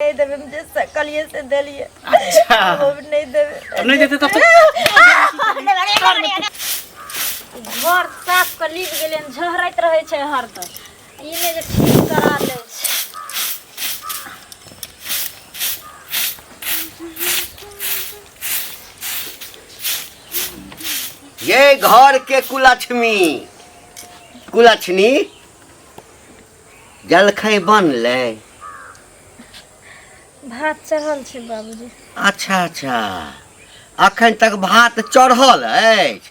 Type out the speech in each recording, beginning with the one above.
नहीं देवे मुझे कलिए से दे लिए। अच्छा वो भी नहीं देवे। अब नहीं देते तब तो घर साफ कर लीप गेले झहरत रहे छे हर तक ई ने जे ठीक करा ले छे। ये घर के कुलछनी जलखै बनले। भात चढ़ल छे बाबूजी। अच्छा अखन तक भात चढ़ल अछि।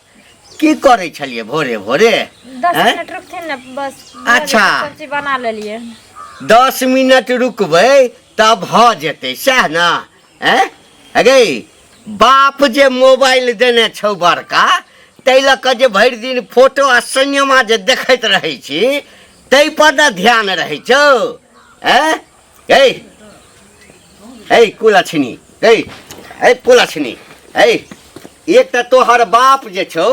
की करे छलिए भोरे भोरे? 10 मिनट रुकथिन न बस। अच्छा सब्जी बना लेलिए। 10 मिनट रुकबै तब भ जेतै सह ना? अगे बाप जे मोबाइल देने छौ बड़का तै ल क जे भरि दिन फोटो आ सिनेमा जे देखैत रहै छी तै पर न ध्यान रहै छौ। कुलछनी कुलछनी एक त तोहर बाप जे छौ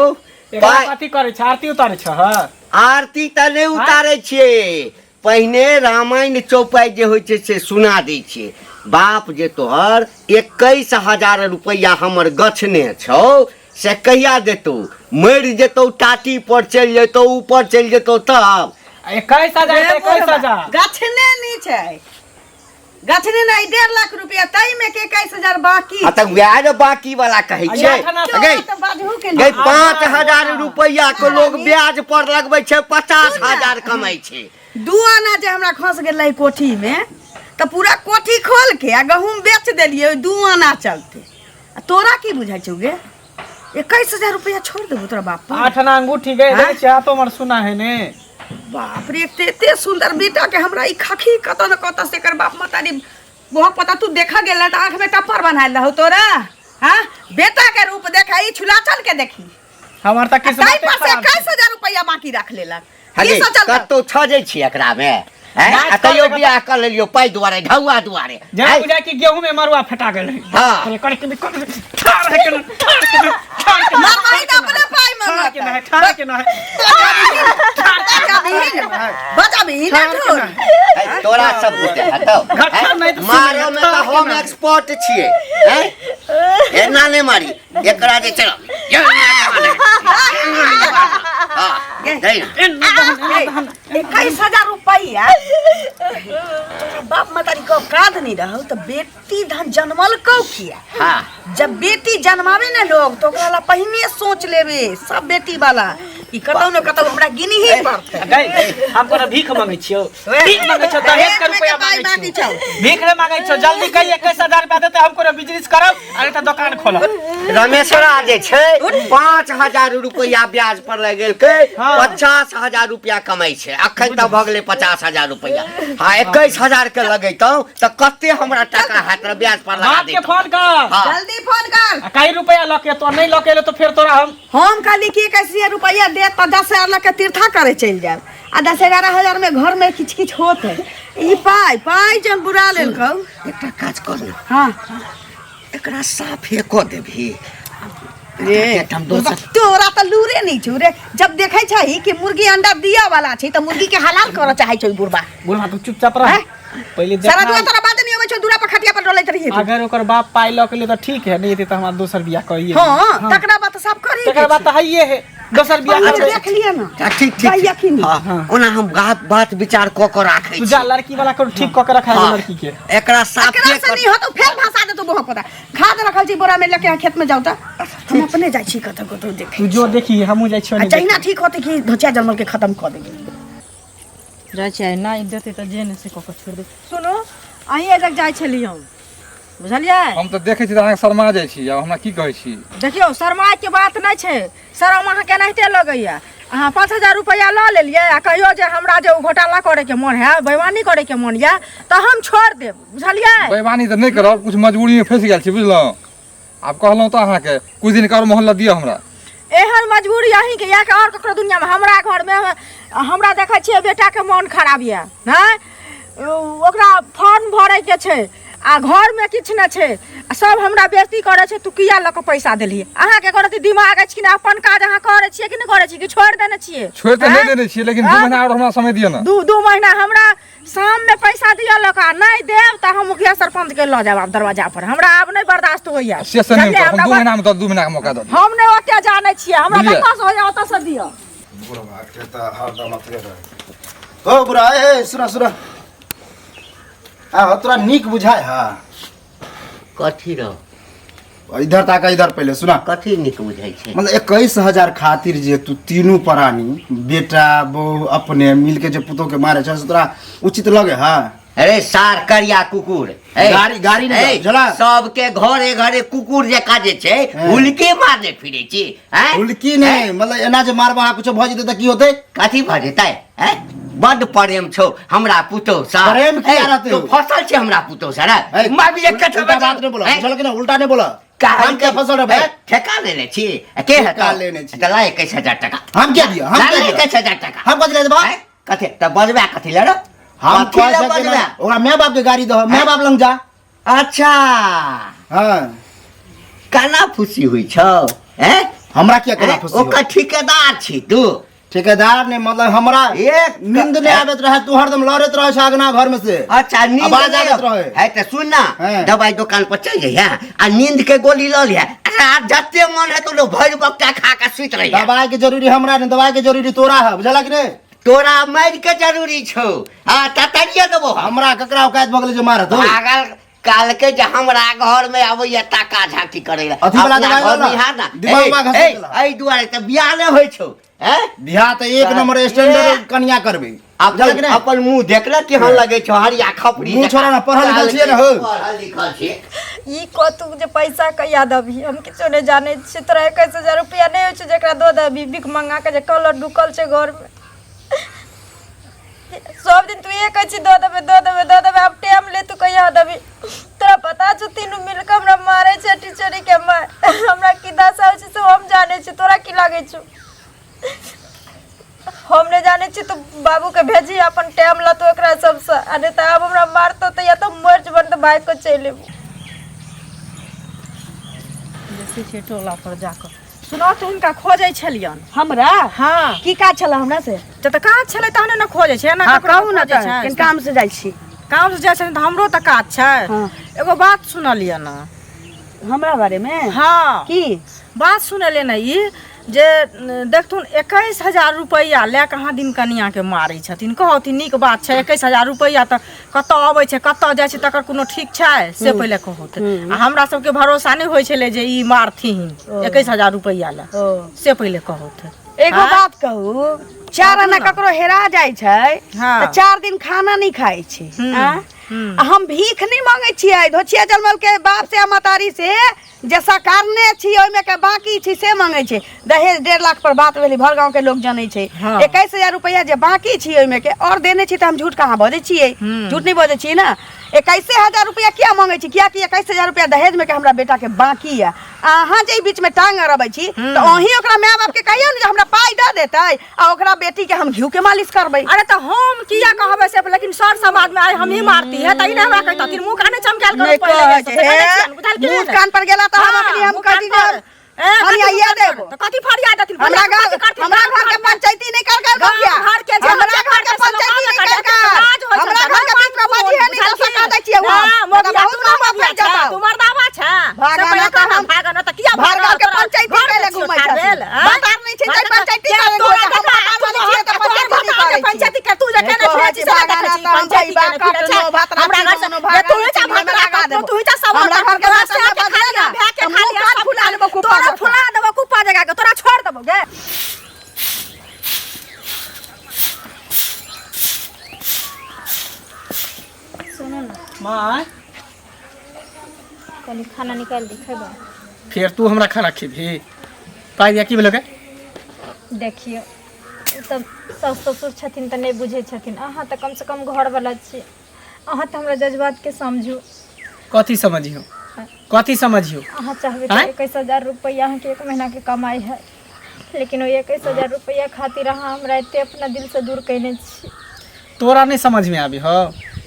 कथी करे छ? आरती उतारे छ? आरती त नहीं उतारे छिए। पहिने रामायण चौपाई जे होइ छै से सुना दै छिए। बाप जे तोहर 21,000 रुपया हमर गछने छौ से कहिया देतौ? मर जेतौ टाटी पर चल जेतौ ऊपर चल जेतौ तब 21,000 गछने नहीं छै। गछने नहीं 1.5 लाख रुपया तई में के 21,000 बाकी। तक ब्याज बाकी वाला कहे छै। गई 5,000 रुपया को लोग ब्याज पर लगबै छै 50,000 कमाई छै। 2 आना जे हमरा खस गेलै कोठी में त पूरा कोठी खोल के आ गहूम बेच देलिए 2 आना चलते। तोरा की बुझाइ छौ गे? 21,000 रुपया छोड़ देबो तोरा बाप पर? 8 आना अंगूठी गए रे छै तो मर सुना है ने। बाप रे एते सुंदर बेटा के हमरा ई खखी कत न कत से कर बाप मातारी बहुत पता। तू देखा गेल त आंख में टप्पर बनाइल रहौ तोरा। हां बेटा के रूप देखा ई छुला चल के देखी। हमर त किस्मत ताई पर से 21,000 रुपया बाकी रख लेलक। की सोचल कतो छजै छी एकरा में? कहियो बियाह कर लेलियो पाई दुआरे ढौआ दुआरे। जा बुझा कि गेहूं में मरुआ फटा गेल। हां कर के ठार है के माई त अपने पाई मंगत ठार के ना बता भी ना तोरा सब बुझे हटो। मारो में त हम एक्सपर्ट छिए। एना ने मारी एकरा जे चलो 21,000 रुपया बाप मातारी को काद नहीं रहो तो बेटी धन जन्मल कौ किया। हां जब बेटी जन्मावे ना लोग तो ओकरा पहिने सोच लेवे सब बेटी वाला ई कतौ न कतौ हमरा गिनी ही पड़ते। गई हम कोनो भीख मांगे छियो। भीख मांगे छ 10 रुपया मांगे छियो। भीख रे मांगे छ जल्दी कहि 21,000 रुपया देते हम कोनो बिजनेस करब अरे त दुकान खोलब। रमेशरा जे छै 5,000 रुपया ब्याज पर लग गेल के 50,000 रुपया कमाई छै। अखन त भ गेलै 50,000 रुपया। हां 21,000 के लगैतौ त कते हमरा टाका हाथ रे ब्याज पर लगा दे। के फोन कर जल्दी फोन कर। कई रुपया लके तो नहीं लके तो फिर तोरा हम काली के 21,000 रुपया दे त 10,000 लके तीर्था करे चल जाब आ 10-11,000 में घर में किछ होत है। ई पाई जन बुरा लेलकौ। एकटा काज कर न। हां एकरा साफे क देबही। रे तोरा त लूरे नहीं छौ रे। जब देखै छही कि मुर्गी अंडा दिया वाला छै त मुर्गी के हलाल कर चाहे छौ बुढ़बा। बुढ़बा तू चुपचाप रह। पहले देख सारा दुआ तोरा बात नहीं होवे छौ दूरा पर खटिया पर डोलैत रहिए। अगर ओकर बाप पाई ल के ले त ठीक है नहीं त हमरा दोसर बियाह करिए। हां तकरा बात सब करी। तकरा बात हइए है दोसर बियाह देख लिया ना। ठीक हां ओना हम बात विचार क के राखै छी। तू जा लड़की वाला को ठीक क के रखा है लड़की के। एकरा साफे कर नहीं हो तो फेर भाषा दे तू बहुत पता। खाद रखल छी बोरा में लेके खेत में जाऊ त हम अपने जाई छी कत देख। तू जो देखी हमहु जाई छी। चाइना ठीक होते कि धोचिया जन्मल के खत्म कर देगी। जाय छै ना देते त जेने से क के छोड़ दे। सुनो अहीं एजक जाय छली हम बुझलियै। हम त देखै छी त अहाँ शर्मा जाय छी। अब हमरा की कहै छी? देखियो शर्माय के बात नै छै। शर्म अहाँ के नहिते लगैया। अहाँ 5,000 रुपया ल लेलिए आ कहियो जे हमरा जे घोटाला करे के मन है बेईमानी करे के मन या त हम छोड़ देब बुझलियै। बेईमानी त नहीं करब कुछ मजबूरी में फंस गेल छी बुझलौ। अब कहलौ त अहाँ के कुछ दिन कर मोहल्ला दियो हमरा। एहन मजबूरी अहीं के या के और ककरो दुनिया में हमरा घर में हमरा देखै छियै बेटा के मन खराब या हैं ओकरा फॉर्म भरे के छै आ घर में किछ न छे आ सब हमरा बेइज्जती करे छे। तू किया ल के पैसा देली? अहाँ के करत दिमाग अछि कि ना? अपन काज अहाँ करे छिए कि नहीं करे छी कि छोड़ देने छिए? छोड़ तो नहीं देने छिए, लेकिन 2 महीना और हमरा समय दियो ना। 2 महीना हमरा शाम में पैसा दिया ल का नहीं देब त हम मुखिया सरपंच के ल जाब दरवाजा पर। हमरा अब नहीं बर्दाश्त होइया। से नहीं हम 2 महीना में 2 महीना का मौका दो। हम नहीं ओते जाने छिए, हमरा कतस होइया ओत से दियो। बुढ़वा के त हरदम अथरे रहे। ओ बुढ़ा ए सुना सुना आ तोरा नीक बुझाय हा कथी रो? इधर ताका इधर पहले सुना। कथी निक बुझाई छे? मतलब 21,000 खातिर जे तू तीनों प्राणी बेटा बहू अपने मिलके जे पुतो के मारे छ तोरा उचित लगे हा? अरे सार करिया कुकुर गाड़ी नहीं झला सबके घरे घरे कुकुर जे काजे छे हुलके मारने फिरे छी। हैं उल्की नहीं मतलब एना जे मारबा कुछ भ जेते त की होते? कथी भ जेतै? हैं बड प्रेम छौ हमरा पुतो सा। प्रेम किया रहते तो फसल छे हमरा पुतो सा रे। मैं भी एक कथा उल्टा बात नहीं बोला झल के ना उल्टा नहीं बोला। हम क्या फसल रे भाई? ठेका लेने छी के ठेका लेने छी त ला 21,000 टका। हम क्या दिया? हम क्या दिया? 21,000 टका हम कथी ले बा? कथी त बजबा कथी ले रे? हम कह सके ओकरा माय बाप के गाड़ी दो, माय बाप लंग जा। अच्छा हां काना खुशी हुई छौ? हैं हमरा क्या करा खुशी? ओकर ठेकेदार छी तू? ठेकेदार ने मतलब हमरा एक नींद नहीं आबत रहे, तू हरदम लड़त रहे सागना घर में से। अच्छा नींद आवाज आबत रहे है त सुन ना हैं। दवाई दुकान पर चल जइया आ नींद के गोली ल लिया। आ जते मन है तो लो भर बक्का खा के सुत रहिया। दवाई के जरूरी हमरा नहीं, दवाई के जरूरी तोरा है, बुझला कि नहीं? तोरा मार के जरूरी छौ। आ ततरिया देबो हमरा ककरा औकात बगल जे मारत हो। पागल काल के जे हमरा घर में आबैया टाका झाकी करे ला अथी वाला दवाई वाला ना दिमाग में घस देला। एई दुआरे त बियाह नहीं होय छौ। हैं बियाह त एक नंबर स्टैंडर्ड कन्या करबे। अपन मुंह देखला केहन लगे छौ? हरिया खपड़ी मुंह छोड़ा ना, पढ़ल लिखल छिए ना हो। पढ़ल लिखल छिए। ई कतु जे पैसा कहिया दबी? हम किछो नहीं जाने छी। तोरा 21,000 रुपया नहीं होय छै जेकरा दो दबी भीख मंगा के जे कलर ढुकल छै घर में। सब दिन तू ये कह छी दो देबे अब टाइम ले तू कहिया दबी? तोरा पता छ तीनू मिलके हमरा मारे छै टीचरी के मार। हमरा की दशा होय छै से हम जाने छी। तोरा की लागे छ? हम ने जाने छी तो बाबू के भेजी अपन टाइम ल तो एकरा सब से। अरे त अब हमरा मारतो त या तो मर जबन त भाई को चले जैसे टोला पर जाकर सुनो तो उनका खोजे छलियन। हमरा हाँ की काज छला हमरा से? त काज छले तहने न खोजे छै ना? कहू ना किन काम से जाइ छी? काम से जाइ छै त हमरो त काज छै। हाँ। एगो बात सुनलिए ना हमरा बारे में? हाँ की बात सुनले ना ई जे देखथुन 21,000 रुपया ले कहाँ दिन कनिया के मारे छथिन। कहथिन नीक बात छै 21,000 रुपया त कत अबै छै कत जाइ छै तकर कोनो ठीक छै से पहिले कहत। आ हमरा सबके भरोसा नहीं होय छले जे ई मारथिन 21,000 रुपया ले से पहिले कहत। एगो बात कहू, 4 आना ककरो हेरा जाइ छै हाँ। त 4 दिन खाना नहीं खाई छै। हाँ? हम्म। आ हम भीख नहीं मांगे छियै धोछिया जलमल के बाप से मतारी से जे सरकारने छी ओइमे के बाकी छी से मांगे छै। दहेज 1.5 लाख पर बात भेली, भर गांव के लोग जाने छै। हाँ। 21,000 रुपया जे बाकी छी ओइमे के और देने छी त हम झूठ कहाँ बजे छियै? झूठ नहीं बजे छियै ना। 21,000 रुपया क्या मांगे छी? किया कि 21,000 रुपया दहेज में के हमरा बेटा के बाकी है। अहाँ जे बीच में टांग अरबै छी त ओही ओकरा माय बाप के कहियो न जे हमरा पाई द देतै आ ओकरा बेटी के हम घिउ के मालिश करबै। अरे तो हम किया कहबे से लेकिन सर समाज में आइ हम ही मारती है तई नहीं हमरा कहता कि मुंह काने चमकाल नहीं करो पहले मुंह कान पर गेला त हम अपनी हम कथी देब? हम या देब तो कथी फरियाद देथिन? हमरा घर के पंचायती नहीं कर गया। घर के जे हमरा घर के पंचायती नहीं कर हमरा घर के बीच में बाजी है नहीं तो सका दै छियै हम बहुत नाम पर जाता। तुम्हार दावा छ भागना त हम भागना त किया घर गांव के पंचायती पहले घुमै छै। बातार नहीं छै तै पंचायती करे तो हम बातार नहीं छियै त पंचायती नहीं करे। पंचायती के तू जे केने फिरै छी से पंचायती के हमरा घर से तू जा भागना तू जा सब हमरा घर के रास्ता के खालिया के खालिया फुला लेबो कुप्पा तोरा फुला देबो कुप्पा जगह के तोरा छोड़ देबो गे। सुनो ना माँ कनी खाना निकाल दी खेबो। फिर तू हमरा खाना खिबही? पाइ दिया की भेलौ? देखियो तब सास ससुर छथिन त नहीं बुझे छथिन। अहाँ त कम से कम घर वाला छी। अहाँ त हमरा जज्बात के समझू। कथी समझियो? कथी समझियो? अहाँ चाहबे तो 21,000 रुपया अहाँ के 1 महीना के कमाई है, लेकिन वो 21,000 रुपया खातिर अहाँ हमरा एते अपना दिल से दूर कैने छी। तोरा नहीं समझ में आबी हो?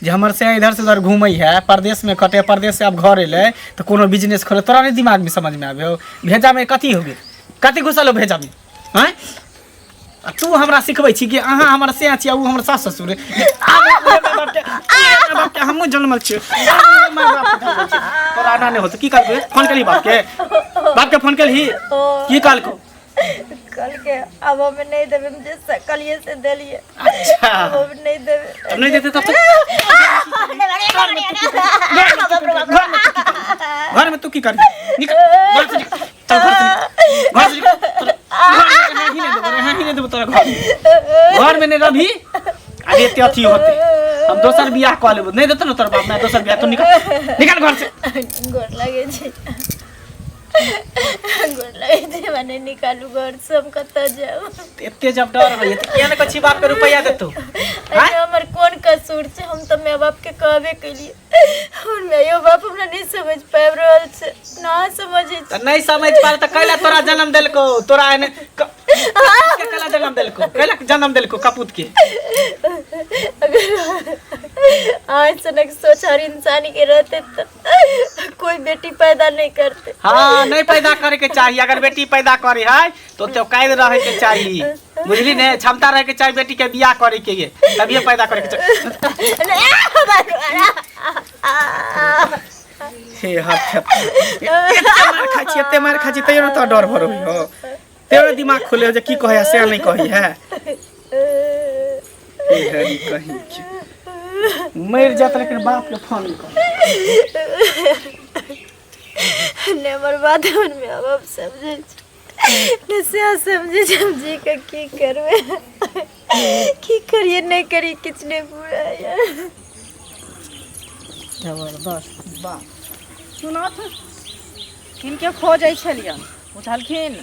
जे हमर से इधर से उधर घूमै है, परदेश में कटे, परदेश से अब घर एले तो कोनो बिजनेस खोले, तोरा नहीं दिमाग में समझ में आबे हो भेजा में कथी हो गेल, कथी घुसल हो भेजा में हैं? तू हमरा सिखबै छी कि अहाँ हमर से छी, उ हमर सास ससुर हमहूँ जन्मल छियै, तोरा आना नहीं होत की करबे? फोन केली बाप के फोन केली की काल को? कल के अब हमें नहीं देवे, मुझे कलिए से दे लिए। अच्छा अब हमें नहीं देवे, अब नहीं देते तब तो घर में तू की करबी? निकल घर से, निकल चल घर से, घर ही नहीं देबो तोरा घर में नहीं रही। अरे ते अथी होते हम दोसर बियाह कऽ लेबो, नहीं देतो न तोर बाप, मैं दोसर बियाह, तू निकल घर से। गोर लगे छी, गोर लगे छी, माने निकालू घर से, हम कत जाऊ? एते जब डर होय त किया न कछि बाप के रुपया देतो? अरे हमर कौन कसूर छे? हम तो माय बाप के कहबे केलिए और मायो बाप हमरा नहीं समझ पाब रहल छे, ना समझे त नहीं समझ पाल त कैला तोरा जन्म देलको? तोरा एने के कैला जन्म देलको? कैला जन्म देलको कपूत के? आज सनक सोचार इंसान के रहते तो कोई बेटी पैदा नहीं करते। हाँ नहीं पैदा करे के चाहिए, अगर बेटी पैदा करे है तो कैद रहे के चाहिए, बुझली ने? क्षमता रहे के चाहिए बेटी के बियाह करे के, ये तभी पैदा करे के चाहिए। हे हाथ एते मार खाची तैयो तो डर भरो हो, तेरे दिमाग खोले हो जे की कहे से नहीं कही है, हरी कहीं मर जात लेकिन बाप के फोन कर ने हमर बात मन में अब समझे ने से समझे समझे के की करबे, की करिए नहीं करी किछ नहीं पूरा यार। जबरदस्त बात सुना था, किनके खोजै छलियन, उठलखिन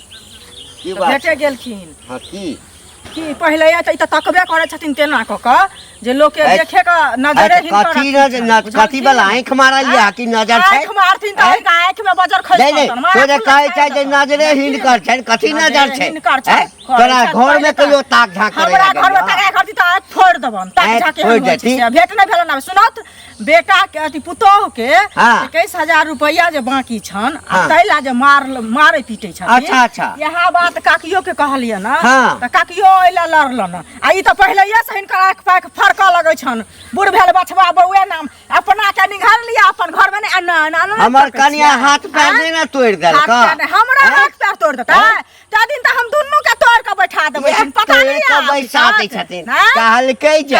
की बात? भेटे गेलखिन हाँ कि पहले त तकबे करे छथिन तेना क क जे लोग के देखे का नजरे हिनकर कथी वाला आँख मारा लिया कि नजर छै? आँख मारथिन त आँख में बजर खै नहीं तोरे कहे छै जे नजरे हिनकर छै, कथी नजर छै? तोरा घर में कहियो ताक झांक करे हमरा घर में ताक करती त आँख फोड़ देबन, ताक झांक के भेट नहीं भेलन। ना सुनत बेटा के अथी पुतोह के 21,000 रुपया जे बाकी छन, तैला जे मारे पीटे छथिन। अच्छा अच्छा यह बात काकियो के कहलिए ना, हाँ। त काकियो एला लड़लन आ ई त पहले से हिनकर आँख पाक फरका लगे छन, बूढ़ भेल बछवा बउए नाम अपना के निघार लिया अपन घर में हमर कनिया हाथ पैर नहीं ना तोड़ देलक, हमरा हाथ पैर तोड़ देता ता दिन त हम दुन्नु के तोड़ के बैठा देबै, पता नहीं तो बैसा दै छथिन कहलकै जे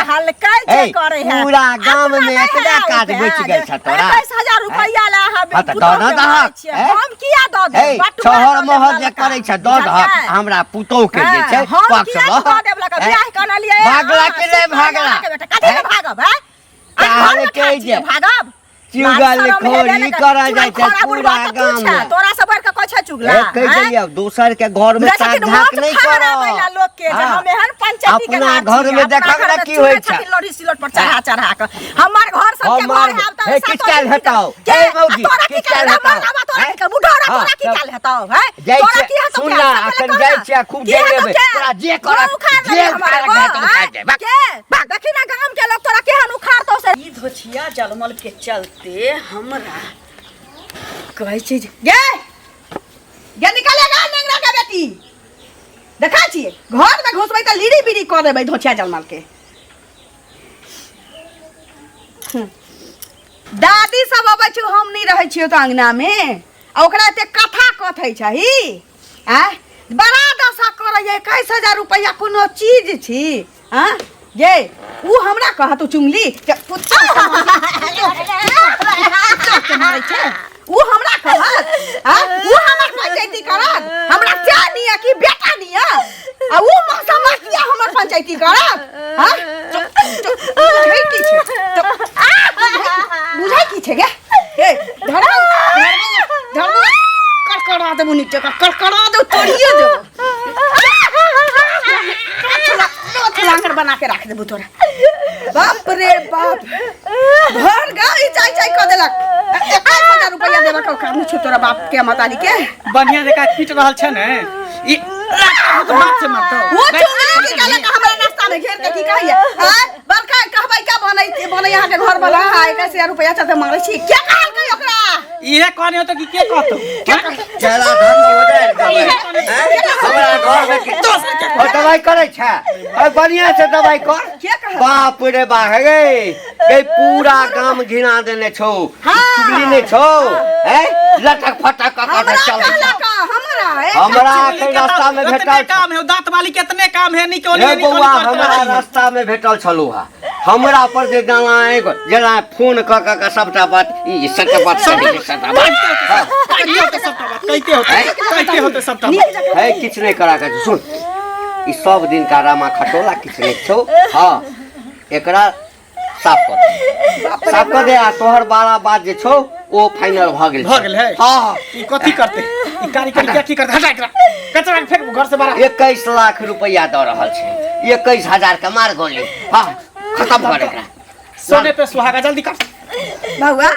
करे है पूरा गांव में एकदा काज बच गेल छ तोरा 21,000 रुपया ला हम किया द दे शहर महल जे करे छ द द हमरा पुतौ के जे छै पक्ष बियाह करना लिए भागला के रे भागला कथि भागब है कहलकै जे भागब चुगल खोरी करा जाय छै पूरा गांव में, तोरा सब के कहै छै चुगला कह दिया दोसर के घर में ताक झांक नहीं करो, लोग के जे हम एहन पंचायती के अपना घर में देखब ना की होय छै, लोढ़ी सिलोट पर चढ़ा चढ़ा के हमर घर सब के घर आब त किछ काल हटाओ ए मौगी किछ काल हटाओ तोरा के बुढ़ौरा तोरा की काल हटाओ है तोरा की हटाओ? सुन ना अखन जाय छै खूब दे लेबे तोरा जे कर जे के देखी ना गांव के लोग तोरा केहन उखाड़तो से ई धोछिया जलमल के चलते हमरा कहै छै गे गे निकलेगा नेंगरा के बेटी, देखा छिए घर में घुसबै त लीड़ी बीड़ी क देबै धोछिया जलमल के। दादी सब अबै छै, हम नहीं रहै छियो त अंगना में, ओकरा एते कथा कथै छही आ बड़ा दशा करैए 21,000 रुपया कोनो चीज छी? हां गे उ हमरा कह तू चुंगली पुच्छा मारै छै, उ हमरा कहत हां उ हमर पंचायती करत, हमरा क्या निया की बेटा निया आ उ समझिया हमर पंचायती करत हां बुझै की छै बुझै की छै गे ए धरा कड़कड़ा दे मुनि के कड़कड़ा दे तोड़िए देबो लांगर बना के रख देबो तोरा। बाप रे बाप घर गाँव ही चाय चाय कर देलक, 21,000 रुपया देबा का काम छै तोरा बाप के मतारी के बढ़िया जका पीट रहल छै ने ई तो बात से मत वो चुंगली के काला का हमरा नाश्ता में घेर के की कहिए हां बड़का का कहबै का बनै यहाँ के घर वाला है कैसे रुपया चलते मारे छी क्या कहल के ओकरा इहे कहने हो तो कि के कहतो चला धन हो जाए हमरा घर में और दवाई करे छा और बढ़िया से दवाई कर क्या कहल बाप रे बा गे पूरा गांव घिना देने छौ चुगली ने छौ हैं लटक फटक कर चल हमरा के रास्ता में भेटल काम है दांत वाली कितने काम है निकोनी हे बौआ हमरा रास्ता में भेटल छलु हा हमरा पर जे जेना फोन क सबटा बात ई सबटा बात सबटा बात कैसे होते सबटा है किछ नहीं करा के सुन ई सब दिन का रामा खटोला किछ नहीं छौ हां एकरा साफ कर दे आ तोहर 12 बात जे छौ ओ फाइनल भ गेल है हां ई कथि करते ई कार्यक्रम क्या की करते हटा एकरा कचरा के फेंक घर से बाहर 21 लाख रुपया द रहल छै 21000 के मार गोली हां खत्म कर एकरा सोने पे सुहागा जल्दी कर बउआ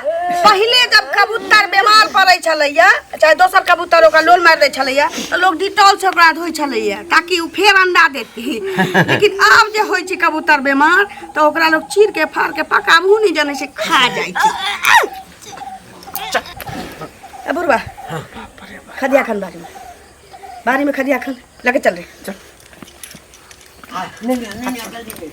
पहले जब कबूतर बीमार पड़ै छलैया चाहे दोसर कबूतर ओकरा लोल मार दै छलैया तो लोग डिटॉल से ओकरा धोइ छलैया ताकि उ फेर अंडा देती लेकिन अब जे होइ छै कबूतर बीमार तो ओकरा लोग चीर के फाड़ के पकाबू नहीं जाने से खा जाइ छै ए बुढ़वा खदिया खन बारी में खदिया खन लेके चल रे नहीं जल्दी